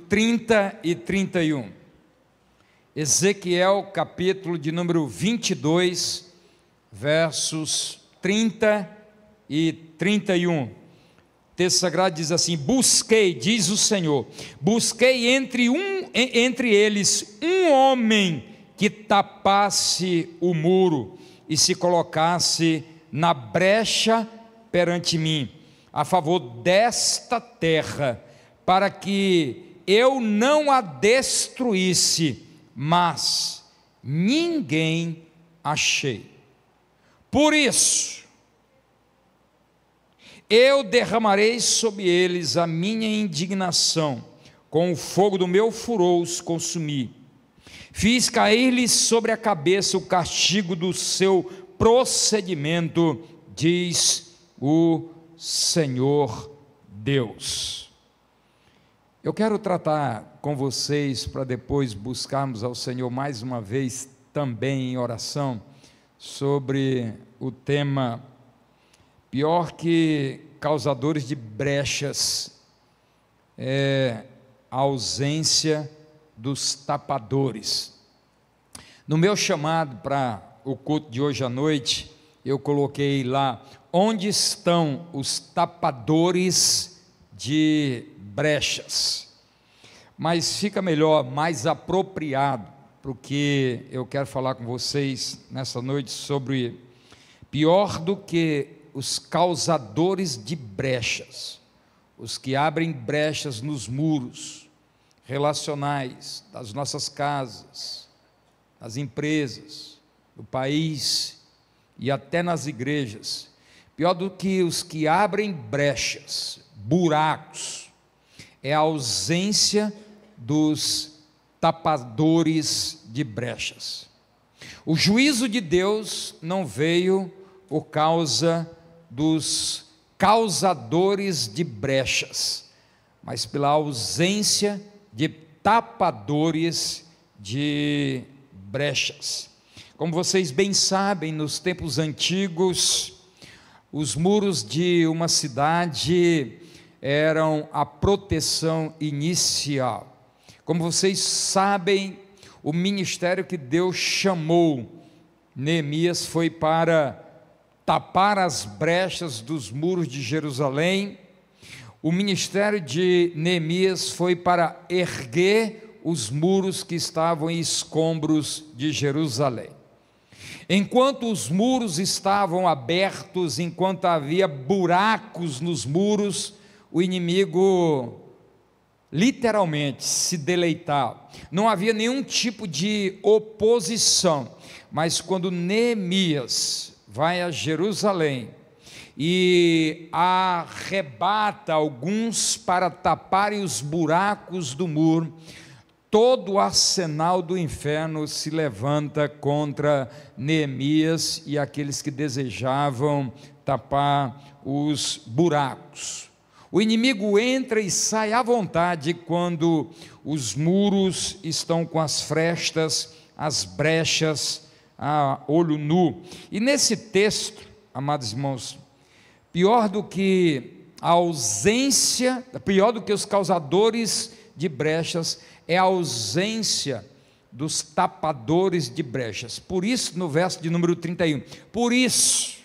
30 e 31. Ezequiel, capítulo de número 22, versos 30 e 31. O texto sagrado diz assim: busquei, diz o Senhor, busquei entre eles um homem que tapasse o muro e se colocasse na brecha perante mim, a favor desta terra, para que eu não a destruísse, mas ninguém achei. Por isso, eu derramarei sobre eles a minha indignação, com o fogo do meu furor os consumi. Fiz cair-lhes sobre a cabeça o castigo do seu procedimento, diz o Senhor Deus. Eu quero tratar com vocês, para depois buscarmos ao Senhor mais uma vez, também em oração, sobre o tema pior que causadores de brechas, é a ausência dos tapadores. No meu chamado para o culto de hoje à noite, eu coloquei lá: onde estão os tapadores de brechas? Mas fica melhor, mais apropriado, porque eu quero falar com vocês nessa noite sobre pior do que os causadores de brechas, os que abrem brechas nos muros relacionais das nossas casas, das empresas, do país e até nas igrejas. Pior do que os que abrem brechas, buracos, é a ausência dos tapadores de brechas. O juízo de Deus não veio por causa dos causadores de brechas, mas pela ausência de tapadores de brechas. Como vocês bem sabem, nos tempos antigos, os muros de uma cidade eram a proteção inicial. Como vocês sabem, o ministério que Deus chamou Neemias foi para tapar as brechas dos muros de Jerusalém. O ministério de Neemias foi para erguer os muros que estavam em escombros de Jerusalém. Enquanto os muros estavam abertos, enquanto havia buracos nos muros, o inimigo literalmente se deleitava. Não havia nenhum tipo de oposição, mas quando Neemias vai a Jerusalém e arrebata alguns para taparem os buracos do muro, todo o arsenal do inferno se levanta contra Neemias e aqueles que desejavam tapar os buracos. O inimigo entra e sai à vontade quando os muros estão com as frestas, as brechas a olho nu. E nesse texto, amados irmãos, pior do que a ausência, pior do que os causadores de brechas, é a ausência dos tapadores de brechas. Por isso, no verso de número 31, por isso,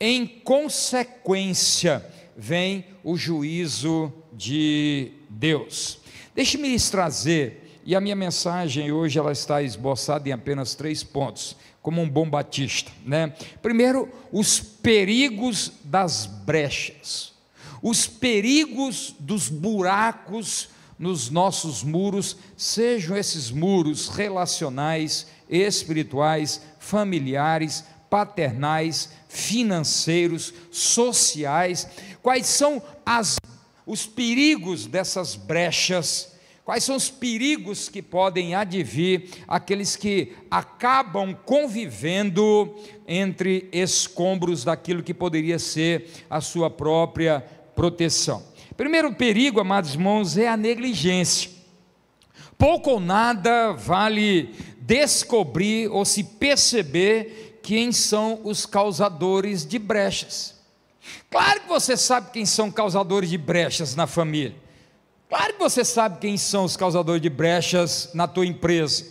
em consequência, vem o juízo de Deus. Deixe-me lhes trazer, e a minha mensagem hoje ela está esboçada em apenas 3 pontos, como um bom batista, né? Primeiro, os perigos das brechas, os perigos dos buracos nos nossos muros, sejam esses muros relacionais, espirituais, familiares, paternais, financeiros, sociais. Quais são os perigos dessas brechas? Quais são os perigos que podem advir aqueles que acabam convivendo entre escombros daquilo que poderia ser a sua própria proteção? Primeiro perigo, amados irmãos, é a negligência. Pouco ou nada vale descobrir ou se perceber quem são os causadores de brechas. Claro que você sabe quem são causadores de brechas na família. Claro que você sabe quem são os causadores de brechas na tua empresa.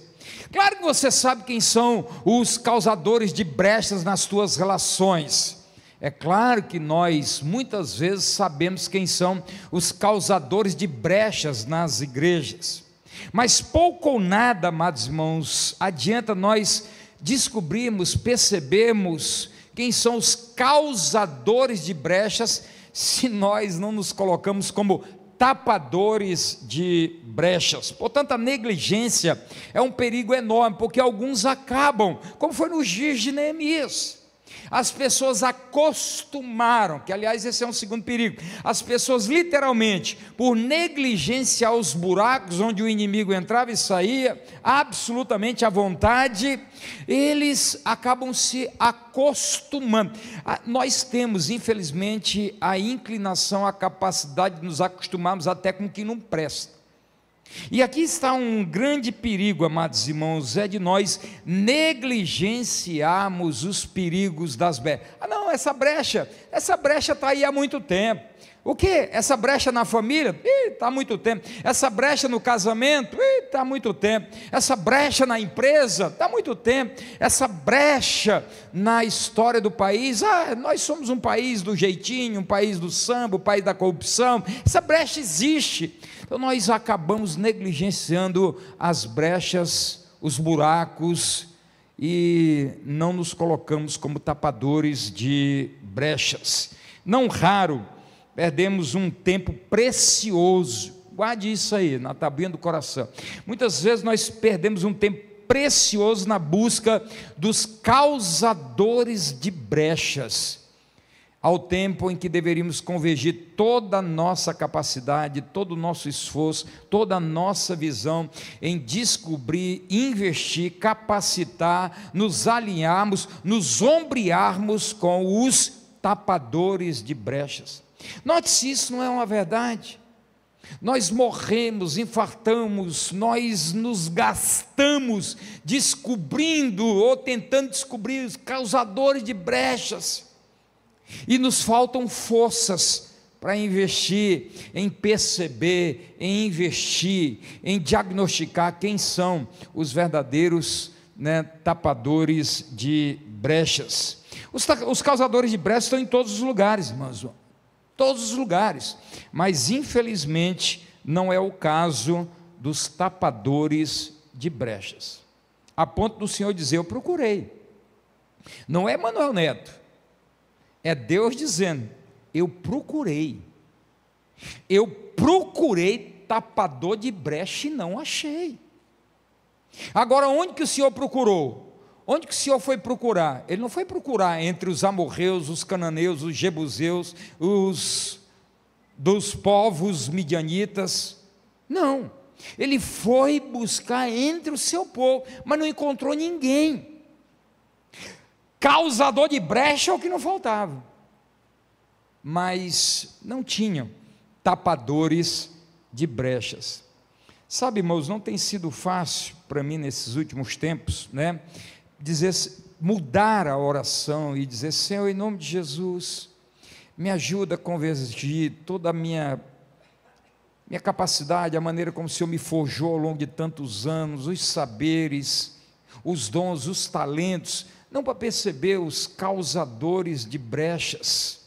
Claro que você sabe quem são os causadores de brechas nas tuas relações. É claro que nós muitas vezes sabemos quem são os causadores de brechas nas igrejas. Mas pouco ou nada, amados irmãos, adianta nós descobrirmos, percebermos quem são os causadores de brechas, se nós não nos colocamos como tapadores de brechas. Portanto, a negligência é um perigo enorme, porque alguns acabam, como foi nos dias de Neemias. As pessoas acostumaram, que aliás esse é um segundo perigo, as pessoas literalmente, por negligenciar os buracos onde o inimigo entrava e saía, absolutamente à vontade, eles acabam se acostumando. Nós temos, infelizmente, a inclinação, a capacidade de nos acostumarmos até com o que não presta. E aqui está um grande perigo, amados irmãos, é de nós negligenciarmos os perigos das brechas. Não, essa brecha está aí há muito tempo. O que? Essa brecha na família? Está há muito tempo. Essa brecha no casamento? Está há muito tempo. Essa brecha na empresa? Está há muito tempo. Essa brecha na história do país? Nós somos um país do jeitinho, um país do samba, um país da corrupção. Essa brecha existe. Então nós acabamos negligenciando as brechas, os buracos, e não nos colocamos como tapadores de brechas. Não raro, perdemos um tempo precioso. Guarde isso aí, na tabuinha do coração. Muitas vezes nós perdemos um tempo precioso na busca dos causadores de brechas, ao tempo em que deveríamos convergir toda a nossa capacidade, todo o nosso esforço, toda a nossa visão em descobrir, investir, capacitar, nos alinharmos, nos ombrearmos com os tapadores de brechas. Note-se, isso não é uma verdade. Nós morremos, infartamos, nós nos gastamos descobrindo ou tentando descobrir os causadores de brechas, e nos faltam forças para investir em perceber, em investir, em diagnosticar quem são os verdadeiros tapadores de brechas. Os causadores de brechas estão em todos os lugares, irmãos, todos os lugares, mas infelizmente não é o caso dos tapadores de brechas, a ponto do Senhor dizer: eu procurei. Não é Manuel Neto, é Deus dizendo: eu procurei tapador de brecha e não achei. Agora, onde que o Senhor procurou? Onde que o Senhor foi procurar? Ele não foi procurar entre os amorreus, os cananeus, os jebuseus, dos povos midianitas. Não, ele foi buscar entre o seu povo, mas não encontrou ninguém. Causador de brecha é o que não faltava, mas não tinham tapadores de brechas. Sabe, irmãos, não tem sido fácil para mim nesses últimos tempos, mudar a oração e dizer: Senhor, em nome de Jesus, me ajuda a convergir toda a minha capacidade, a maneira como o Senhor me forjou ao longo de tantos anos, os saberes, os dons, os talentos, não para perceber os causadores de brechas,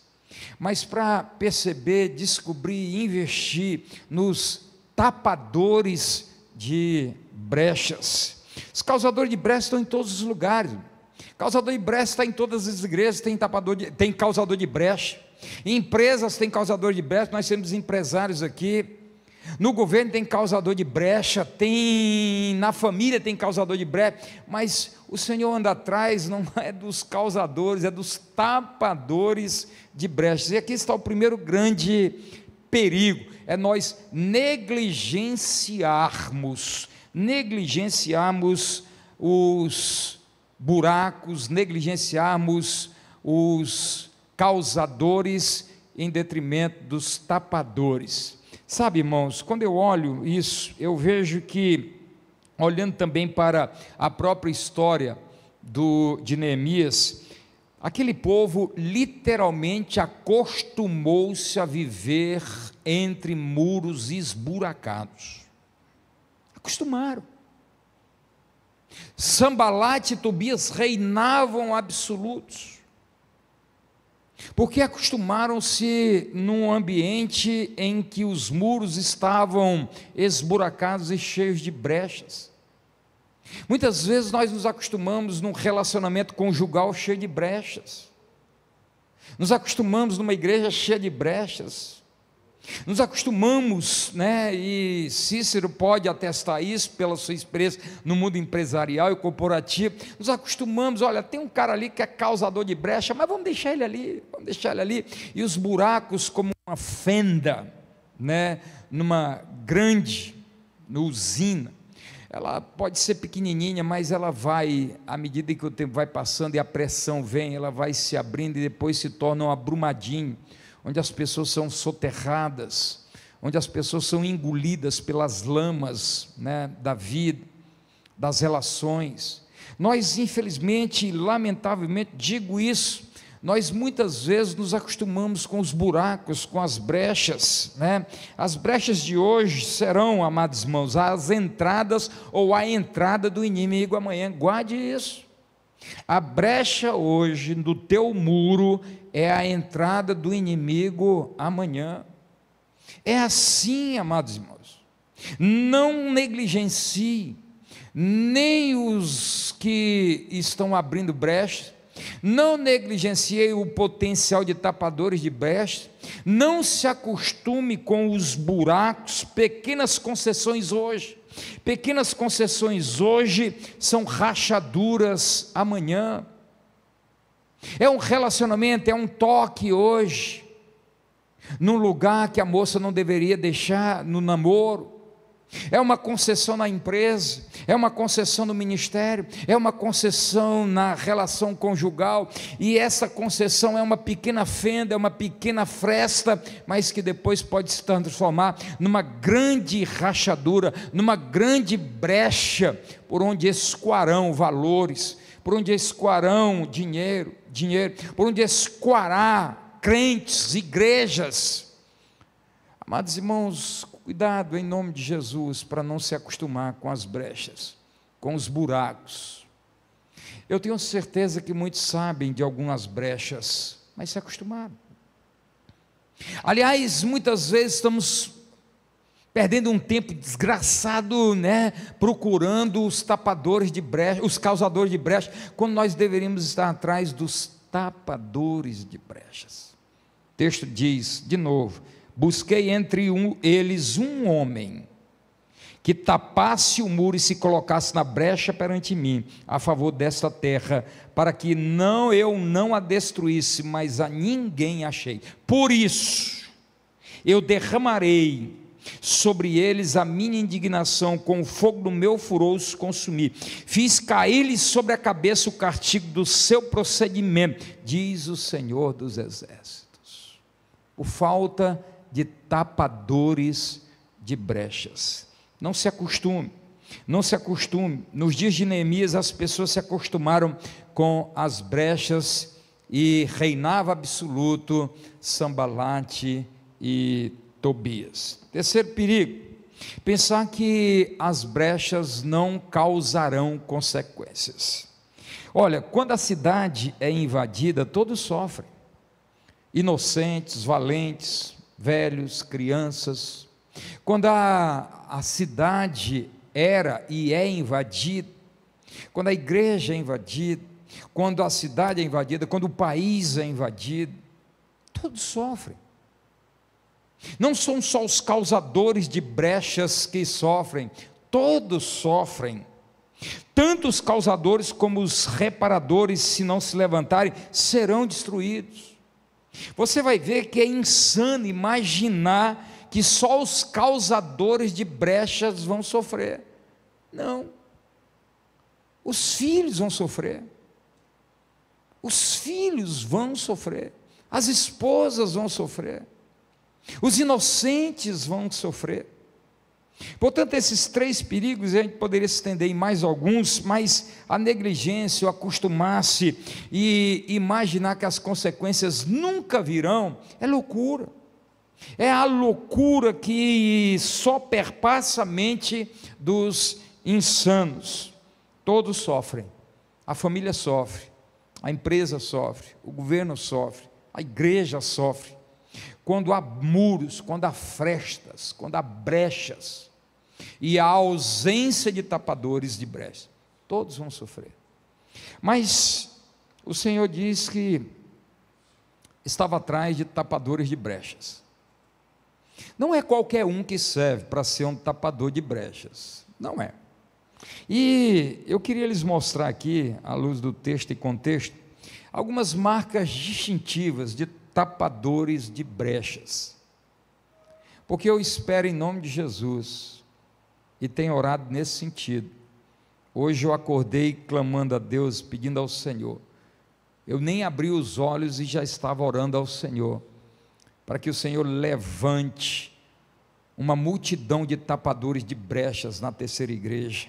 mas para perceber, descobrir e investir nos tapadores de brechas. Os causadores de brechas estão em todos os lugares. Causador de brecha está em todas as igrejas, tem causador de brecha. Em empresas tem causador de brecha, nós temos empresários aqui. No governo tem causador de brecha, na família tem causador de brecha, mas o Senhor anda atrás, não é dos causadores, é dos tapadores de brechas. E aqui está o primeiro grande perigo, é nós negligenciarmos os buracos, negligenciarmos os causadores em detrimento dos tapadores. Sabe, irmãos, quando eu olho isso, eu vejo que, olhando também para a própria história de Neemias, Aquele povo literalmente acostumou-se a viver entre muros esburacados. Acostumaram. Sambalate e Tobias reinavam absolutos, porque acostumaram-se num ambiente em que os muros estavam esburacados e cheios de brechas. Muitas vezes nós nos acostumamos num relacionamento conjugal cheio de brechas, nos acostumamos numa igreja cheia de brechas, nos acostumamos, e Cícero pode atestar isso pela sua experiência no mundo empresarial e corporativo. Nos acostumamos, olha, tem um cara ali que é causador de brecha, mas vamos deixar ele ali, e os buracos como uma fenda, numa grande usina. Ela pode ser pequenininha, mas ela vai, à medida que o tempo vai passando e a pressão vem, ela vai se abrindo e depois se torna um abrumadinho, onde as pessoas são soterradas, onde as pessoas são engolidas pelas lamas, da vida, das relações. Nós, infelizmente, lamentavelmente, digo isso, nós muitas vezes nos acostumamos com os buracos, com as brechas, As brechas de hoje serão, amados irmãos, as entradas ou a entrada do inimigo amanhã. Guarde isso. A brecha hoje do teu muro é a entrada do inimigo amanhã. É assim, amados irmãos. Não negligencie nem os que estão abrindo brechas, não negligencie o potencial de tapadores de brechas, não se acostume com os buracos. Pequenas concessões hoje são rachaduras amanhã. É um relacionamento, é um toque hoje, num lugar que a moça não deveria deixar no namoro. É uma concessão na empresa, é uma concessão no ministério, é uma concessão na relação conjugal, e essa concessão é uma pequena fenda, é uma pequena fresta, mas que depois pode se transformar numa grande rachadura, numa grande brecha, por onde escoarão valores, por onde escoarão dinheiro, por onde escoará crentes, igrejas. Amados irmãos, cuidado em nome de Jesus para não se acostumar com as brechas, com os buracos. Eu tenho certeza que muitos sabem de algumas brechas, mas se acostumaram. Aliás, muitas vezes estamos perdendo um tempo desgraçado, procurando os tapadores de brecha, os causadores de brecha, quando nós deveríamos estar atrás dos tapadores de brechas. O texto diz, de novo: busquei entre eles um homem que tapasse o muro e se colocasse na brecha perante mim, a favor desta terra, para que eu não a destruísse, mas a ninguém achei. Por isso, eu derramarei sobre eles a minha indignação, com o fogo do meu furor os consumi. Fiz cair-lhes sobre a cabeça o castigo do seu procedimento, diz o Senhor dos Exércitos. Por falta de tapadores de brechas. Não se acostume. Nos dias de Neemias as pessoas se acostumaram com as brechas e reinava absoluto Sambalate e Tobias. Terceiro perigo: pensar que as brechas não causarão consequências. Olha, quando a cidade é invadida, todos sofrem. Inocentes, valentes, velhos, crianças. Quando a cidade era e é invadida, quando a igreja é invadida, quando a cidade é invadida, quando o país é invadido, todos sofrem. Não são só os causadores de brechas que sofrem, todos sofrem. Tanto os causadores como os reparadores, se não se levantarem, serão destruídos. Você vai ver que é insano imaginar que só os causadores de brechas vão sofrer. Não. Os filhos vão sofrer. Os filhos vão sofrer. As esposas vão sofrer. Os inocentes vão sofrer. Portanto, esses 3 perigos, a gente poderia se estender em mais alguns, mas a negligência, o acostumar-se e imaginar que as consequências nunca virão, é loucura. É a loucura que só perpassa a mente dos insanos. Todos sofrem, a família sofre, a empresa sofre, o governo sofre, a igreja sofre. Quando há muros, quando há frestas, quando há brechas, e a ausência de tapadores de brechas, todos vão sofrer. Mas o Senhor diz que estava atrás de tapadores de brechas. Não é qualquer um que serve para ser um tapador de brechas, não é. E eu queria lhes mostrar aqui, à luz do texto e contexto, algumas marcas distintivas de tapadores de brechas, porque eu espero em nome de Jesus, e tenho orado nesse sentido. Hoje eu acordei clamando a Deus, pedindo ao Senhor, eu nem abri os olhos e já estava orando ao Senhor, para que o Senhor levante uma multidão de tapadores de brechas na terceira igreja,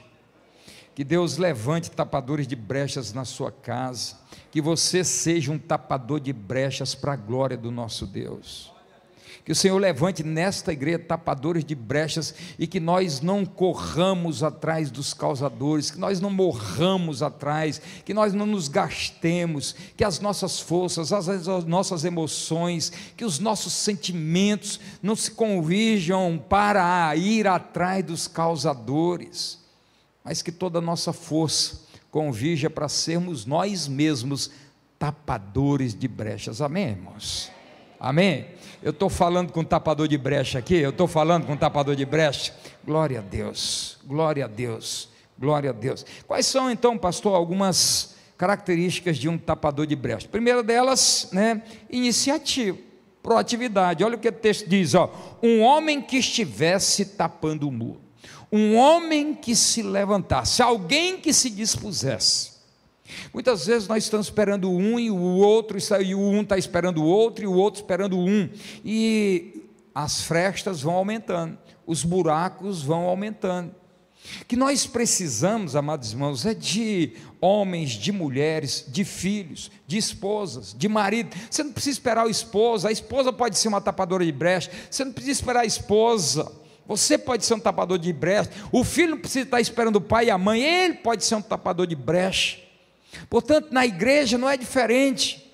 que Deus levante tapadores de brechas na sua casa, que você seja um tapador de brechas para a glória do nosso Deus, que o Senhor levante nesta igreja tapadores de brechas, e que nós não corramos atrás dos causadores, que nós não morramos atrás, que nós não nos gastemos, que as nossas forças, as nossas emoções, que os nossos sentimentos não se convirjam para ir atrás dos causadores, mas que toda a nossa força convirja para sermos nós mesmos tapadores de brechas. Amém, irmãos? Amém? Eu estou falando com tapador de brecha aqui, eu estou falando com tapador de brecha. Glória a Deus, glória a Deus, glória a Deus. Quais são então, pastor, algumas características de um tapador de brecha? Primeira delas, iniciativa, proatividade. Olha o que o texto diz, um homem que estivesse tapando o muro, um homem que se levantasse, alguém que se dispusesse. Muitas vezes nós estamos esperando um e o outro, e o um está esperando o outro, e o outro esperando um, e as frestas vão aumentando, os buracos vão aumentando. O que nós precisamos, amados irmãos, é de homens, de mulheres, de filhos, de esposas, de marido. Você não precisa esperar a esposa pode ser uma tapadora de brecha, você não precisa esperar a esposa, você pode ser um tapador de brecha, o filho não precisa estar esperando o pai e a mãe, ele pode ser um tapador de brecha. Portanto, na igreja não é diferente.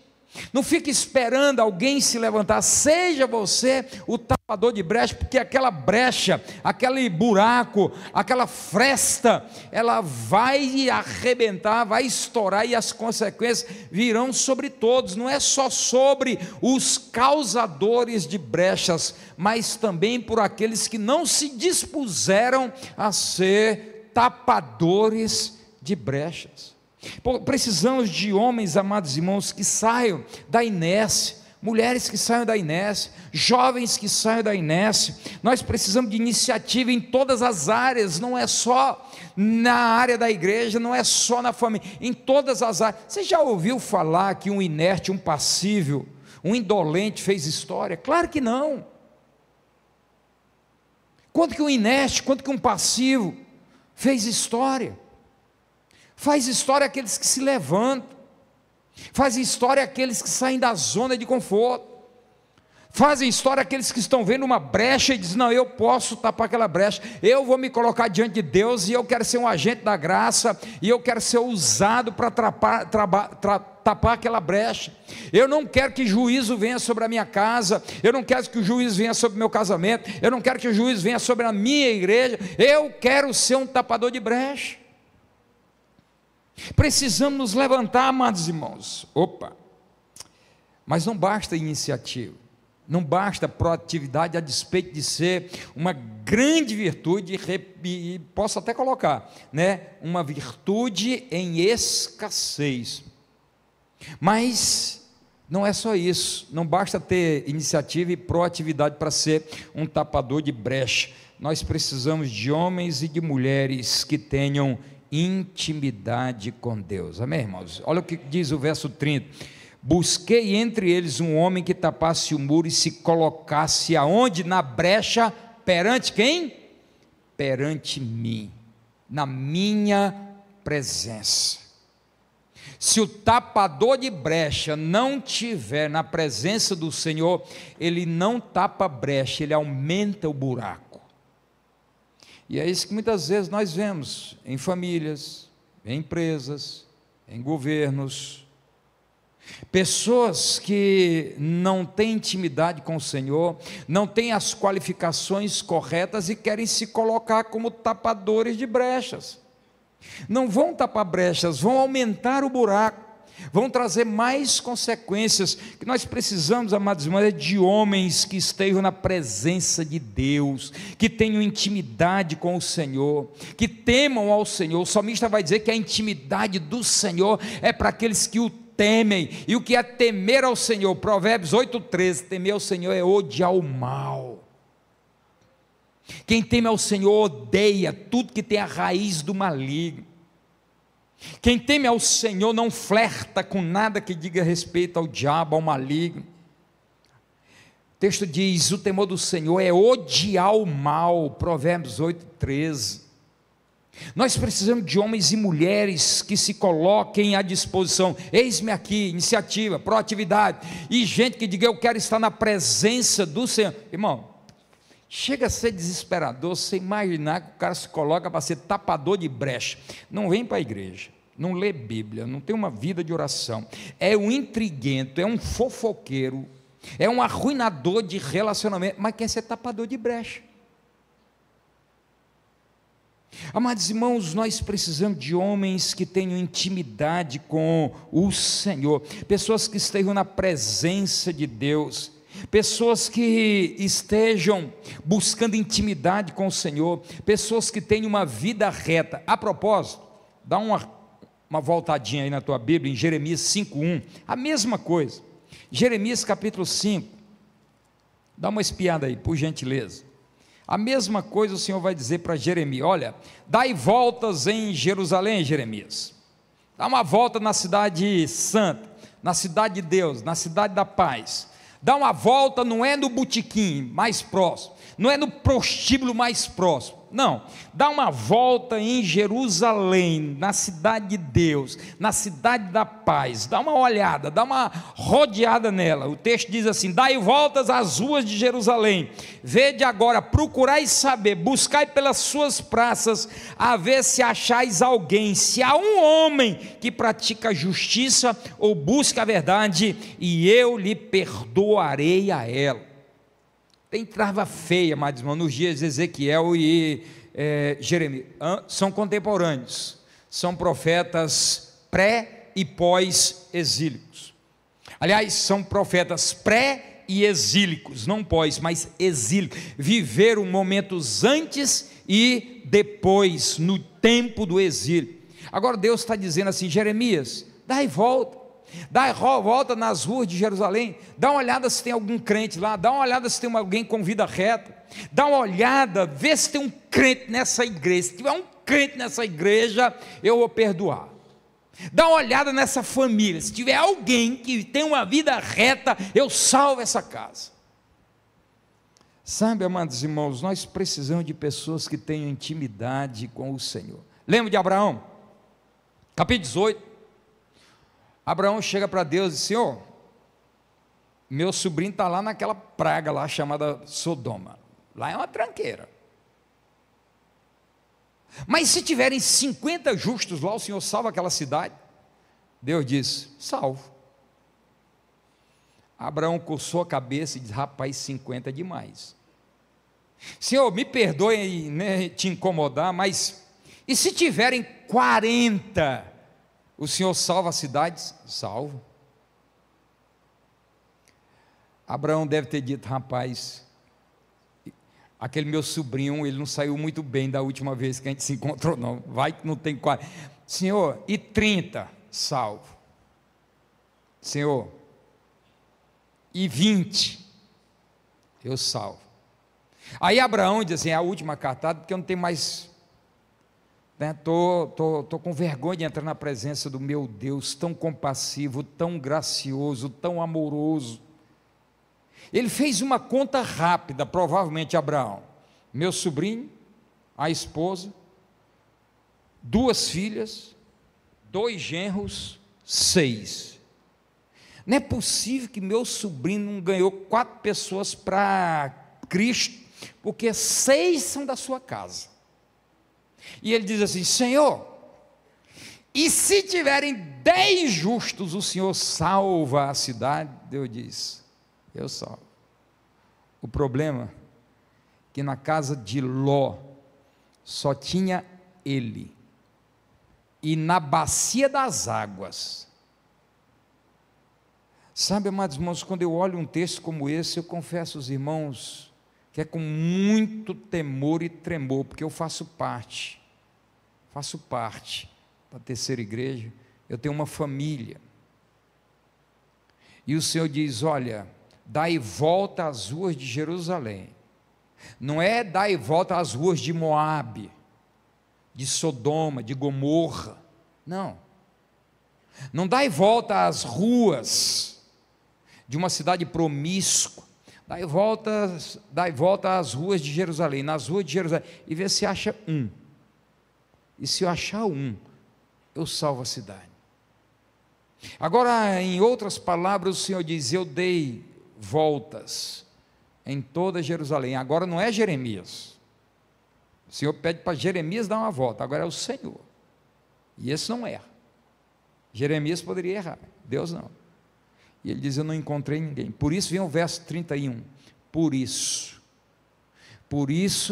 Não fique esperando alguém se levantar, seja você o tapador de brecha, porque aquela brecha, aquele buraco, aquela fresta, ela vai arrebentar, vai estourar, e as consequências virão sobre todos. Não é só sobre os causadores de brechas, mas também por aqueles que não se dispuseram a ser tapadores de brechas. Precisamos de homens, amados irmãos, que saiam da inércia, mulheres que saiam da inércia, jovens que saiam da inércia. Nós precisamos de iniciativa em todas as áreas, não é só na área da igreja, não é só na família, em todas as áreas. Você já ouviu falar que um inerte, um passível, um indolente fez história? Claro que não. Quanto que um inerte, quanto que um passivo fez história? Faz história aqueles que se levantam, faz história aqueles que saem da zona de conforto, fazem história aqueles que estão vendo uma brecha e dizem, não, eu posso tapar aquela brecha, eu vou me colocar diante de Deus, e eu quero ser um agente da graça, e eu quero ser usado para tapar aquela brecha. Eu não quero que juízo venha sobre a minha casa, eu não quero que o juízo venha sobre o meu casamento, eu não quero que o juízo venha sobre a minha igreja, eu quero ser um tapador de brecha. Precisamos nos levantar, amados irmãos. Mas não basta iniciativa, não basta proatividade, a despeito de ser uma grande virtude, e posso até colocar, uma virtude em escassez. Mas não é só isso, não basta ter iniciativa e proatividade para ser um tapador de brecha. Nós precisamos de homens e de mulheres que tenham intimidade com Deus. Amém, irmãos? Olha o que diz o verso 30. Busquei entre eles um homem que tapasse o muro e se colocasse aonde? Na brecha, perante quem? perante mim, na minha presença. Se o tapador de brecha não tiver na presença do Senhor, ele não tapa brecha, ele aumenta o buraco. E é isso que muitas vezes nós vemos em famílias, em empresas, em governos. Pessoas que não têm intimidade com o Senhor, não têm as qualificações corretas e querem se colocar como tapadores de brechas. Não vão tapar brechas, vão aumentar o buraco, vão trazer mais consequências. Que nós precisamos, amados irmãos, é de homens que estejam na presença de Deus, que tenham intimidade com o Senhor, que temam ao Senhor. O salmista vai dizer que a intimidade do Senhor é para aqueles que o temem. E o que é temer ao Senhor? Provérbios 8,13, temer ao Senhor é odiar o mal. Quem teme ao Senhor odeia tudo que tem a raiz do maligno. Quem teme ao Senhor não flerta com nada que diga respeito ao diabo, ao maligno. O texto diz: o temor do Senhor é odiar o mal. Provérbios 8,13. Nós precisamos de homens e mulheres que se coloquem à disposição. Eis-me aqui, iniciativa, proatividade, e gente que diga: eu quero estar na presença do Senhor. Irmão, chega a ser desesperador você imaginar que o cara se coloca para ser tapador de brecha. Não vem para a igreja, não lê Bíblia, não tem uma vida de oração, é um intriguento, é um fofoqueiro, é um arruinador de relacionamento, mas quer ser tapador de brecha. Amados irmãos, nós precisamos de homens que tenham intimidade com o Senhor, pessoas que estejam na presença de Deus, pessoas que estejam buscando intimidade com o Senhor, pessoas que tenham uma vida reta. A propósito, dá uma voltadinha aí na tua Bíblia, em Jeremias 5,1, a mesma coisa. Jeremias capítulo 5, dá uma espiada aí, por gentileza. A mesma coisa o Senhor vai dizer para Jeremias: olha, dai voltas em Jerusalém, Jeremias, dá uma volta na cidade santa, na cidade de Deus, na cidade da paz. Dá uma volta, não é no botequim mais próximo, não é no prostíbulo mais próximo, não, dá uma volta em Jerusalém, na cidade de Deus, na cidade da paz, dá uma olhada, dá uma rodeada nela. O texto diz assim: dai voltas às ruas de Jerusalém, vede agora, procurai saber, buscai pelas suas praças, a ver se achais alguém, se há um homem que pratica justiça ou busca a verdade, e eu lhe perdoarei a ela. Tem trava feia, amados irmãos, nos dias de Ezequiel e Jeremias, são contemporâneos, são profetas pré e pós-exílicos. Aliás, são profetas pré e exílicos, não pós, mas exílicos, viveram momentos antes e depois, no tempo do exílio. Agora Deus está dizendo assim: Jeremias, dai volta nas ruas de Jerusalém, dá uma olhada se tem algum crente lá, dá uma olhada se tem alguém com vida reta, dá uma olhada, vê se tem um crente nessa igreja. Se tiver um crente nessa igreja, eu vou perdoar. Dá uma olhada nessa família, se tiver alguém que tem uma vida reta, eu salvo essa casa. Sabe, amados irmãos, nós precisamos de pessoas que tenham intimidade com o Senhor. Lembra de Abraão? Capítulo 18. Abraão chega para Deus e diz: Senhor, meu sobrinho está lá naquela praga lá chamada Sodoma, lá é uma tranqueira, mas se tiverem 50 justos lá, o Senhor salva aquela cidade? Deus disse: salvo. Abraão coçou a cabeça e disse: rapaz, 50 é demais. Senhor, me perdoe, né, te incomodar, mas e se tiverem 40? O Senhor salva as cidades? Salvo. Abraão deve ter dito: rapaz, aquele meu sobrinho, ele não saiu muito bem da última vez que a gente se encontrou, não. Vai que não tem 40. Senhor, e 30? Salvo. Senhor, e 20? Eu salvo. Aí Abraão diz assim: é a última cartada, porque eu não tenho mais... Estou com vergonha de entrar na presença do meu Deus, tão compassivo, tão gracioso, tão amoroso. Ele fez uma conta rápida, provavelmente Abraão: meu sobrinho, a esposa, 2 filhas, 2 genros, 6. Não é possível que meu sobrinho não ganhou 4 pessoas para Cristo, porque 6 são da sua casa. E ele diz assim: Senhor, e se tiverem 10 justos, o Senhor salva a cidade? Deus diz: eu salvo. O problema é que na casa de Ló só tinha ele, e na bacia das águas. Sabe, amados irmãos, quando eu olho um texto como esse, eu confesso aos irmãos que é com muito temor e tremor, porque eu faço parte da terceira igreja, eu tenho uma família, e o Senhor diz: olha, dai volta às ruas de Jerusalém, não é dai volta às ruas de Moabe, de Sodoma, de Gomorra, não dai volta às ruas de uma cidade promíscua, dai volta às ruas de Jerusalém, nas ruas de Jerusalém, e vê se acha um, e se eu achar um, eu salvo a cidade. Agora, em outras palavras, o Senhor diz: eu dei voltas em toda Jerusalém. Agora não é Jeremias, o Senhor pede para Jeremias dar uma volta, agora é o Senhor, e esse não erra. Jeremias poderia errar, Deus não. E ele diz: eu não encontrei ninguém. Por isso vem o verso 31, por isso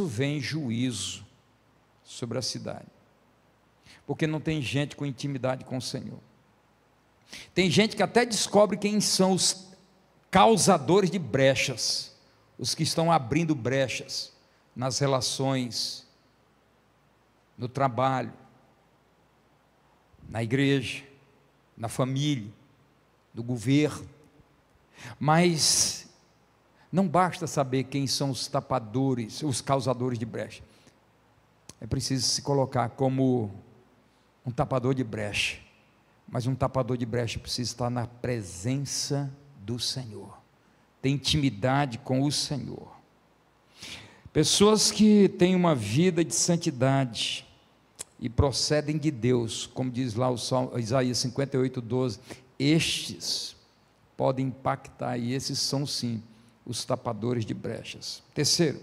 vem juízo sobre a cidade, porque não tem gente com intimidade com o Senhor. Tem gente que até descobre quem são os causadores de brechas, os que estão abrindo brechas nas relações, no trabalho, na igreja, na família, do governo. Mas não basta saber quem são os tapadores, os causadores de brecha, é preciso se colocar como um tapador de brecha. Mas um tapador de brecha precisa estar na presença do Senhor, ter intimidade com o Senhor. Pessoas que têm uma vida de santidade e procedem de Deus, como diz lá o Isaías 58:12, estes podem impactar, e esses são sim os tapadores de brechas. Terceiro,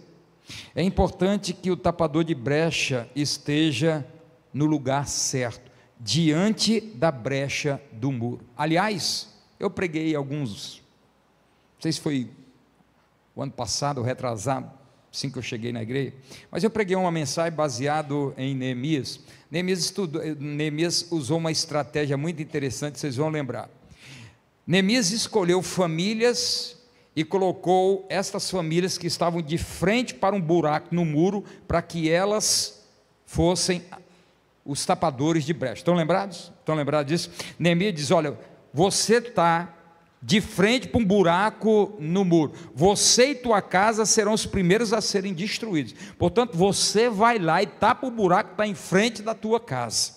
é importante que o tapador de brecha esteja no lugar certo, diante da brecha do muro. Aliás, eu preguei alguns, não sei se foi o ano passado ou retrasado, assim que eu cheguei na igreja, mas eu preguei uma mensagem baseado em Neemias. Neemias usou uma estratégia muito interessante, vocês vão lembrar. Neemias escolheu famílias e colocou estas famílias que estavam de frente para um buraco no muro, para que elas fossem os tapadores de brecha. Estão lembrados? Estão lembrados disso? Neemias diz: olha, você está de frente para um buraco no muro, você e tua casa serão os primeiros a serem destruídos, portanto você vai lá e tapa o buraco que está em frente da tua casa.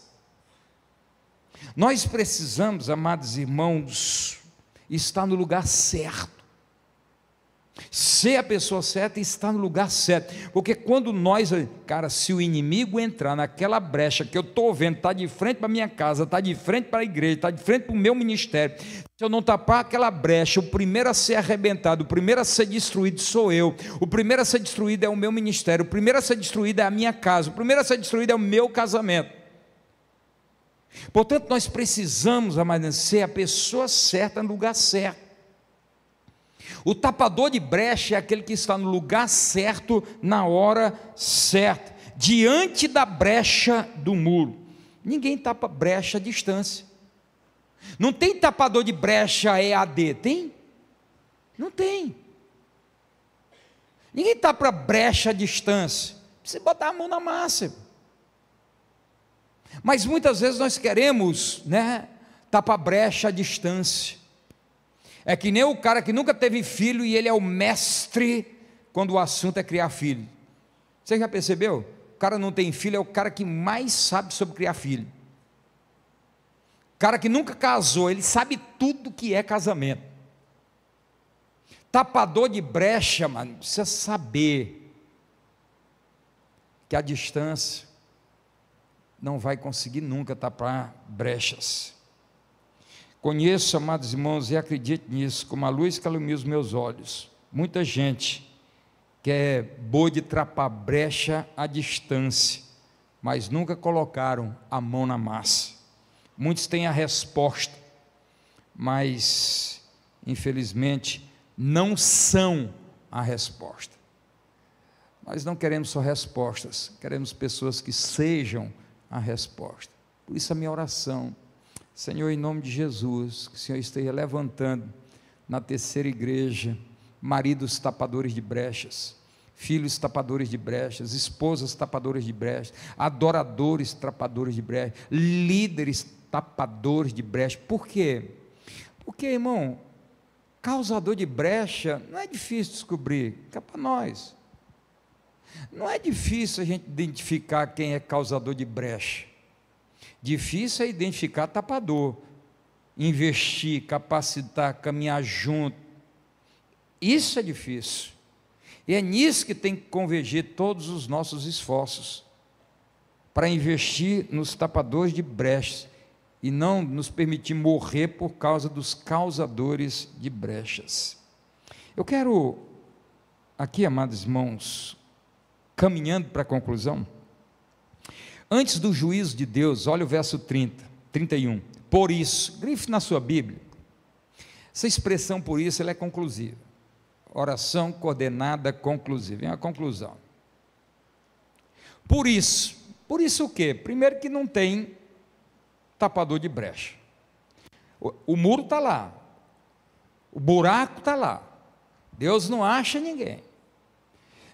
Nós precisamos, amados irmãos, estar no lugar certo, ser a pessoa certa e estar no lugar certo, porque quando nós, cara, se o inimigo entrar naquela brecha que eu estou vendo, está de frente para a minha casa, está de frente para a igreja, está de frente para o meu ministério, se eu não tapar aquela brecha, o primeiro a ser arrebentado, o primeiro a ser destruído sou eu, o primeiro a ser destruído é o meu ministério, o primeiro a ser destruído é a minha casa, o primeiro a ser destruído é o meu casamento. Portanto, nós precisamos, amados, ser a pessoa certa no lugar certo. O tapador de brecha é aquele que está no lugar certo, na hora certa, diante da brecha do muro. Ninguém tapa brecha à distância. Não tem tapador de brecha EAD, tem? Não tem. Ninguém tapa brecha à distância. Precisa botar a mão na massa. Mas muitas vezes nós queremos, tapar brecha à distância. É que nem o cara que nunca teve filho e ele é o mestre quando o assunto é criar filho. Você já percebeu? O cara não tem filho é o cara que mais sabe sobre criar filho. O cara que nunca casou, ele sabe tudo que é casamento. Tapador de brecha, mano, precisa saber que a distância não vai conseguir nunca tapar brechas. Conheço, amados irmãos, e acredito nisso, como a luz que ilumina os meus olhos. Muita gente quer boa de tapar brecha à distância, mas nunca colocaram a mão na massa. Muitos têm a resposta, mas infelizmente não são a resposta. Nós não queremos só respostas, queremos pessoas que sejam a resposta. Por isso a minha oração, Senhor, em nome de Jesus, que o Senhor esteja levantando na terceira igreja, maridos tapadores de brechas, filhos tapadores de brechas, esposas tapadoras de brechas, adoradores tapadores de brechas, líderes tapadores de brechas. Por quê? Porque, irmão, causador de brecha não é difícil descobrir, é para nós. Não é difícil a gente identificar quem é causador de brecha. Difícil é identificar tapador, investir, capacitar, caminhar junto. Isso é difícil. E é nisso que tem que convergir todos os nossos esforços, para investir nos tapadores de brechas, e não nos permitir morrer por causa dos causadores de brechas. Eu quero, aqui, amados irmãos, caminhando para a conclusão, antes do juízo de Deus, olha o verso 31, por isso, grife na sua Bíblia, essa expressão por isso, ela é conclusiva, oração coordenada conclusiva, é uma conclusão. Por isso o quê? Primeiro que não tem tapador de brecha, o muro está lá, o buraco está lá, Deus não acha ninguém,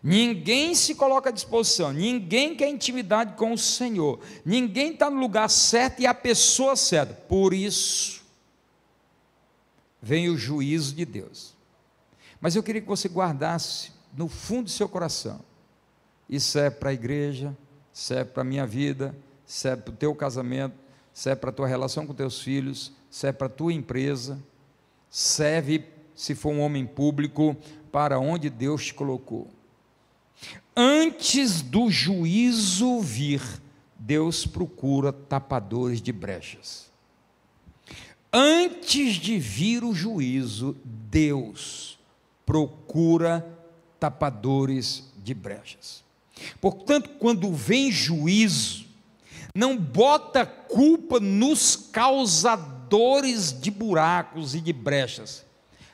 ninguém se coloca à disposição, ninguém quer intimidade com o Senhor, ninguém está no lugar certo e a pessoa certa, por isso vem o juízo de Deus. Mas eu queria que você guardasse no fundo do seu coração, isso é para a igreja, serve para a minha vida, serve para o teu casamento, serve para a tua relação com teus filhos, serve para a tua empresa, serve, se for um homem público, para onde Deus te colocou. Antes do juízo vir, Deus procura tapadores de brechas. Antes de vir o juízo, Deus procura tapadores de brechas. Portanto, quando vem juízo, não bota culpa nos causadores de buracos e de brechas.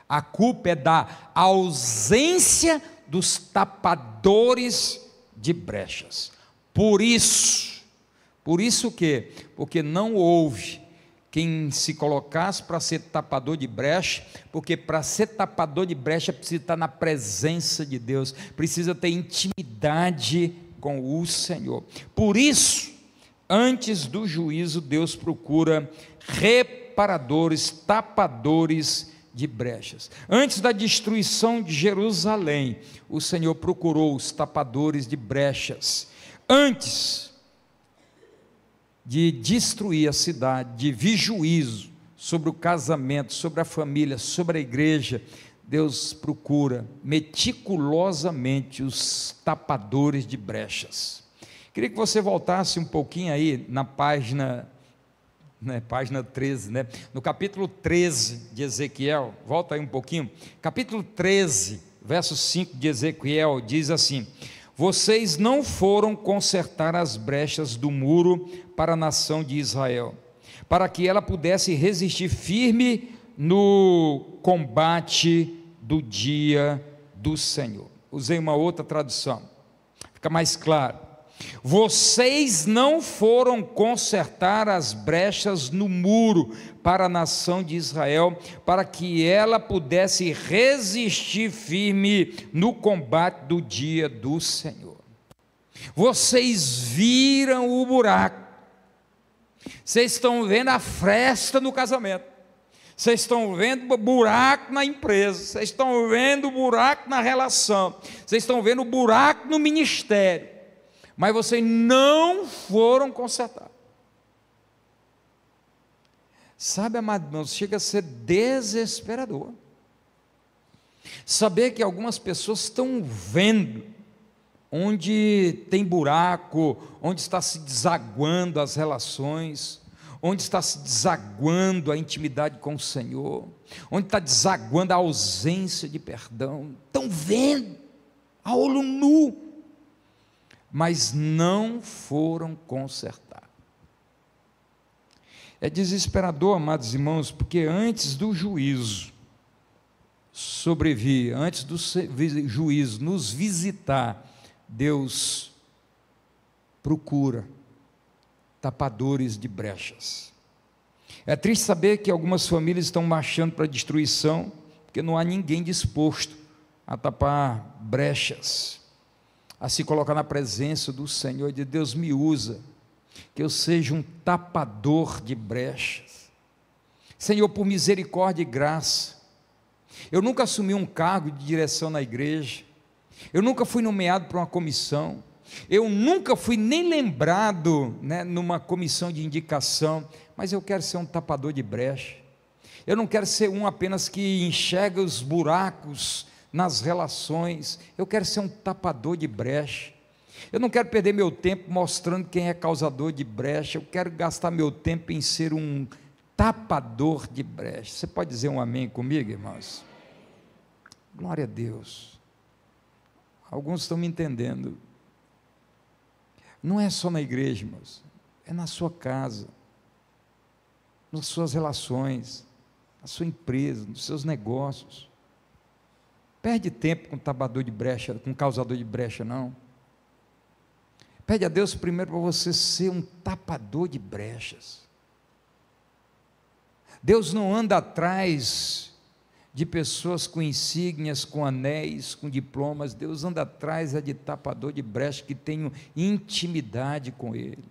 A culpa é da ausência dos tapadores de brechas. Por isso o quê? Porque não houve quem se colocasse para ser tapador de brecha, porque para ser tapador de brecha precisa estar na presença de Deus, precisa ter intimidade com o Senhor. Por isso, antes do juízo, Deus procura reparadores, tapadores de brechas. Antes da destruição de Jerusalém, o Senhor procurou os tapadores de brechas. Antes de destruir a cidade, de vir juízo sobre o casamento, sobre a família, sobre a igreja, Deus procura meticulosamente os tapadores de brechas. Queria que você voltasse um pouquinho aí na página 13, no capítulo 13 de Ezequiel, volta aí um pouquinho, capítulo 13, verso 5 de Ezequiel, diz assim: vocês não foram consertar as brechas do muro para a nação de Israel, para que ela pudesse resistir firme no combate do dia do Senhor. Usei uma outra tradução, fica mais claro. Vocês não foram consertar as brechas no muro para a nação de Israel, para que ela pudesse resistir firme no combate do dia do Senhor. Vocês viram o buraco, vocês estão vendo a fresta no casamento, vocês estão vendo o buraco na empresa, vocês estão vendo o buraco na relação, vocês estão vendo o buraco no ministério, mas vocês não foram consertar. Sabe, amado irmão, chega a ser desesperador saber que algumas pessoas estão vendo onde tem buraco, onde está se desaguando as relações, onde está se desaguando a intimidade com o Senhor, onde está desaguando a ausência de perdão. Estão vendo a olho nu, mas não foram consertar. É desesperador, amados irmãos, porque antes do juízo sobrevir, antes do juízo nos visitar, Deus procura tapadores de brechas. É triste saber que algumas famílias estão marchando para a destruição, porque não há ninguém disposto a tapar brechas, a se colocar na presença do Senhor e de Deus. Me usa, que eu seja um tapador de brechas. Senhor, por misericórdia e graça, eu nunca assumi um cargo de direção na igreja, eu nunca fui nomeado para uma comissão, eu nunca fui nem lembrado, numa comissão de indicação, mas eu quero ser um tapador de brecha. Eu não quero ser um apenas que enxerga os buracos nas relações, eu quero ser um tapador de brecha. Eu não quero perder meu tempo mostrando quem é causador de brecha, eu quero gastar meu tempo em ser um tapador de brecha. Você pode dizer um amém comigo, irmãos? Glória a Deus. Alguns estão me entendendo. Não é só na igreja, irmãos, é na sua casa, nas suas relações, na sua empresa, nos seus negócios. Perde tempo com tapador de brecha, com causador de brecha, não. Pede a Deus primeiro para você ser um tapador de brechas. Deus não anda atrás de pessoas com insígnias, com anéis, com diplomas. Deus anda atrás de tapador de brecha que tenham intimidade com Ele,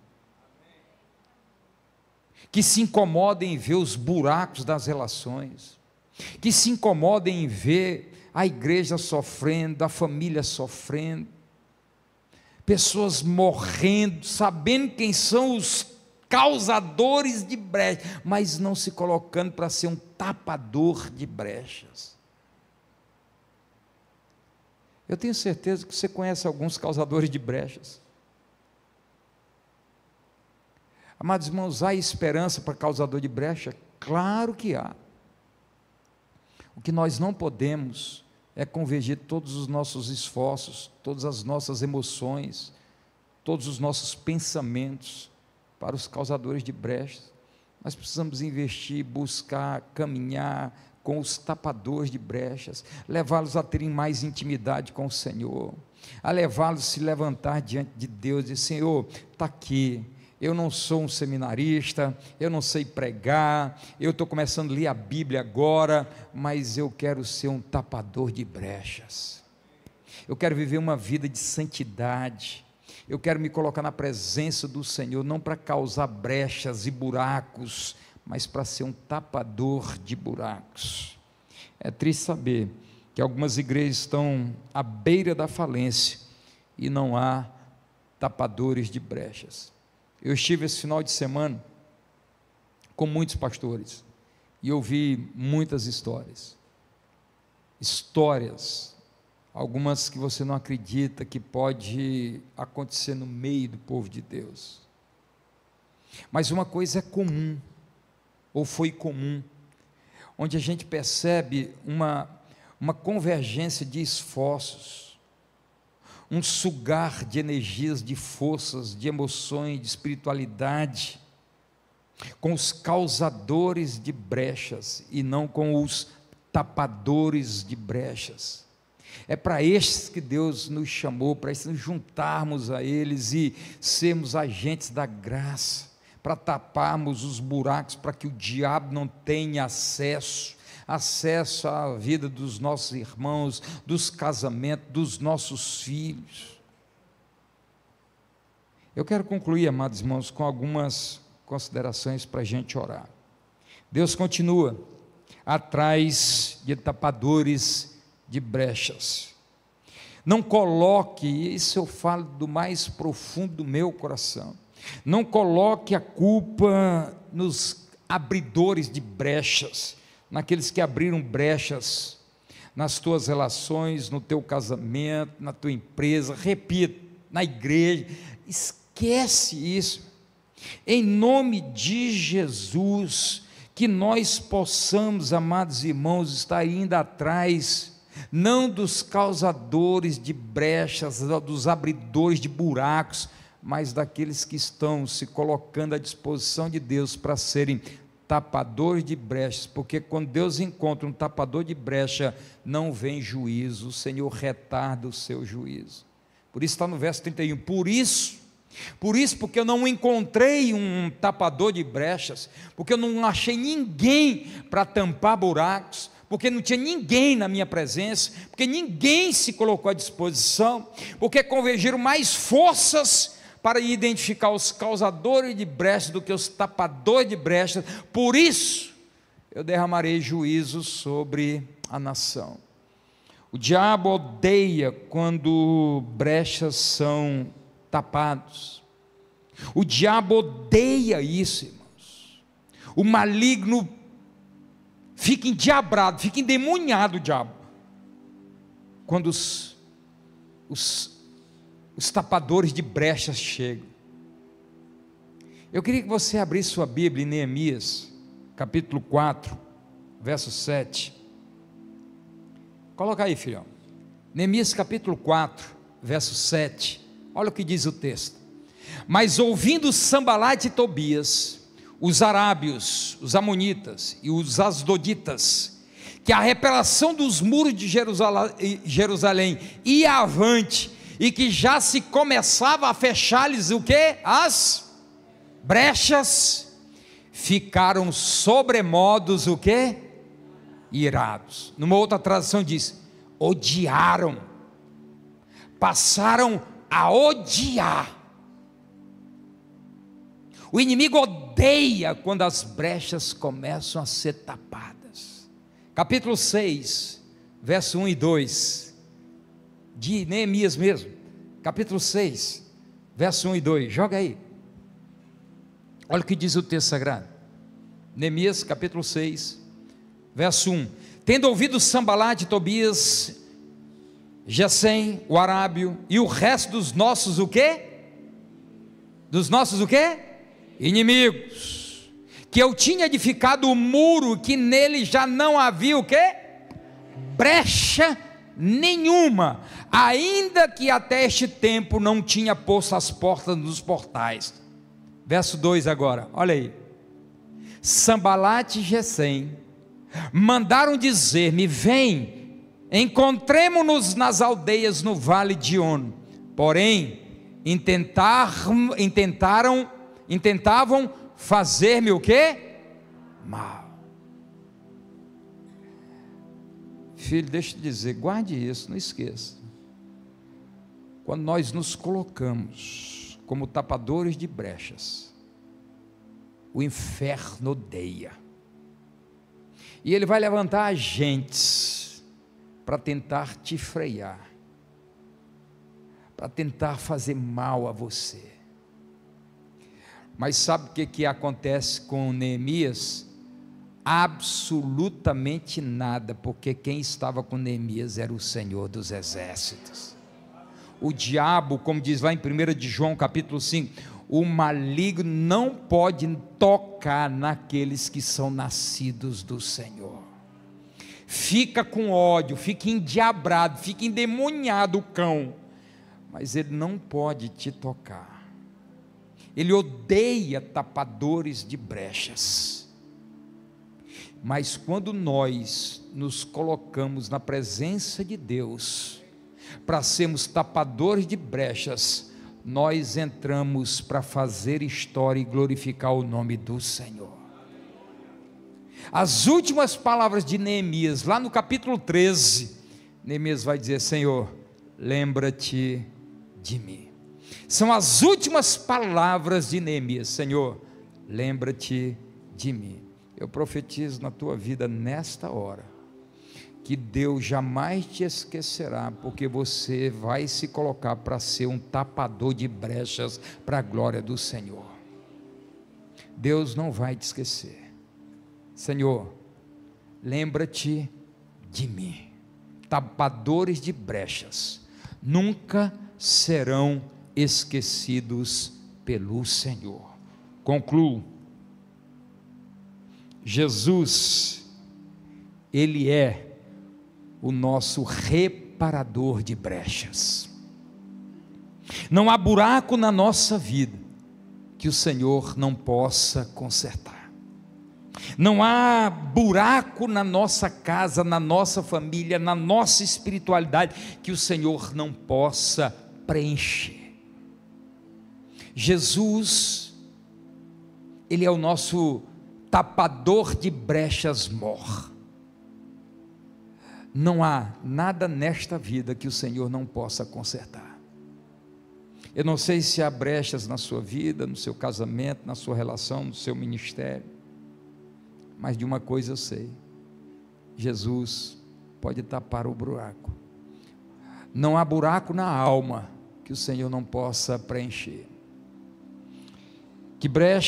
que se incomodem em ver os buracos das relações, que se incomodem em ver a igreja sofrendo, a família sofrendo, pessoas morrendo, sabendo quem são os causadores de brechas, mas não se colocando para ser um tapador de brechas. Eu tenho certeza que você conhece alguns causadores de brechas. Amados irmãos, há esperança para causador de brecha? Claro que há. O que nós não podemos é convergir todos os nossos esforços, todas as nossas emoções, todos os nossos pensamentos para os causadores de brechas. Nós precisamos investir, buscar, caminhar com os tapadores de brechas, levá-los a terem mais intimidade com o Senhor, a levá-los a se levantar diante de Deus e dizer: Senhor, está aqui, eu não sou um seminarista, eu não sei pregar, eu estou começando a ler a Bíblia agora, mas eu quero ser um tapador de brechas, eu quero viver uma vida de santidade, eu quero me colocar na presença do Senhor, não para causar brechas e buracos, mas para ser um tapador de buracos. É triste saber que algumas igrejas estão à beira da falência e não há tapadores de brechas. Eu estive esse final de semana com muitos pastores e ouvi muitas histórias, algumas que você não acredita que pode acontecer no meio do povo de Deus. Mas uma coisa é comum, ou foi comum, onde a gente percebe uma convergência de esforços, um sugar de energias, de forças, de emoções, de espiritualidade, com os causadores de brechas e não com os tapadores de brechas. É para estes que Deus nos chamou, para nos juntarmos a eles e sermos agentes da graça, para taparmos os buracos, para que o diabo não tenha acesso à vida dos nossos irmãos, dos casamentos, dos nossos filhos. Eu quero concluir, amados irmãos, com algumas considerações para a gente orar. Deus continua atrás de tapadores de brechas. Não coloque, isso eu falo do mais profundo do meu coração, não coloque a culpa nos abridores de brechas, naqueles que abriram brechas, nas tuas relações, no teu casamento, na tua empresa, repito, na igreja, esquece isso, em nome de Jesus, que nós possamos, amados irmãos, estar indo atrás, não dos causadores de brechas, dos abridores de buracos, mas daqueles que estão se colocando à disposição de Deus para serem tapadores de brechas, porque quando Deus encontra um tapador de brecha, não vem juízo, o Senhor retarda o seu juízo. Por isso está no verso 31, por isso, porque eu não encontrei um tapador de brechas, porque eu não achei ninguém para tampar buracos, porque não tinha ninguém na minha presença, porque ninguém se colocou à disposição, porque convergiram mais forças para identificar os causadores de brechas do que os tapadores de brechas, por isso eu derramarei juízo sobre a nação. O diabo odeia quando brechas são tapados, o diabo odeia isso, irmãos. O maligno fica endiabrado, fica endemoniado, o diabo, quando os tapadores de brechas chegam. Eu queria que você abrisse sua Bíblia em Neemias, capítulo 4, verso 7. Coloca aí, filhão. Neemias capítulo 4, verso 7. Olha o que diz o texto. Mas ouvindo Sambalate e Tobias, os arábios, os amonitas e os asdoditas, que a reparação dos muros de Jerusalém ia avante, e que já se começava a fechar-lhes o quê? As brechas, ficaram sobremodos o quê? Irados. Numa outra tradução diz, odiaram, passaram a odiar. O inimigo odeia quando as brechas começam a ser tapadas. Capítulo 6, verso 1 e 2, de Neemias mesmo, capítulo 6, verso 1 e 2, joga aí, olha o que diz o texto sagrado, Neemias capítulo 6, verso 1, tendo ouvido Sambalate, Tobias, Gesem, o arábio, e o resto dos nossos o quê? Dos nossos o quê? Inimigos, que eu tinha edificado o muro, que nele já não havia o quê? Brecha nenhuma, ainda que até este tempo não tinha posto as portas dos portais. Verso 2 agora, olha aí. Sambalate e Gesem mandaram dizer-me, vem, encontremo-nos nas aldeias no vale de Ono. Porém, intentavam fazer-me o quê? Mal. Filho, deixa eu te dizer, guarde isso, não esqueça. Quando nós nos colocamos como tapadores de brechas, o inferno odeia, e ele vai levantar agentes para tentar te frear, para tentar fazer mal a você. Mas sabe o que acontece com Neemias? Absolutamente nada, porque quem estava com Neemias era o Senhor dos exércitos. O diabo, como diz lá em 1 de João capítulo 5, o maligno não pode tocar naqueles que são nascidos do Senhor. Fica com ódio, fica endiabrado, fica endemoniado o cão, mas ele não pode te tocar. Ele odeia tapadores de brechas. Mas quando nós nos colocamos na presença de Deus, para sermos tapadores de brechas, nós entramos para fazer história e glorificar o nome do Senhor. As últimas palavras de Neemias, lá no capítulo 13, Neemias vai dizer, Senhor, lembra-te de mim. São as últimas palavras de Neemias, Senhor, lembra-te de mim. Eu profetizo na tua vida nesta hora, que Deus jamais te esquecerá, porque você vai se colocar para ser um tapador de brechas para a glória do Senhor. Deus não vai te esquecer. Senhor, lembra-te de mim. tapadores de brechas, nunca serão esquecidos pelo Senhor. Concluo. Jesus, Ele é o nosso reparador de brechas. Não há buraco na nossa vida que o Senhor não possa consertar. Não há buraco na nossa casa, na nossa família, na nossa espiritualidade que o Senhor não possa preencher. Jesus, Ele é o nosso tapador de brechas mor. Não há nada nesta vida que o Senhor não possa consertar. Eu não sei se há brechas na sua vida, no seu casamento, na sua relação, no seu ministério, mas de uma coisa eu sei: Jesus pode tapar o buraco. Não há buraco na alma que o Senhor não possa preencher. Que brecha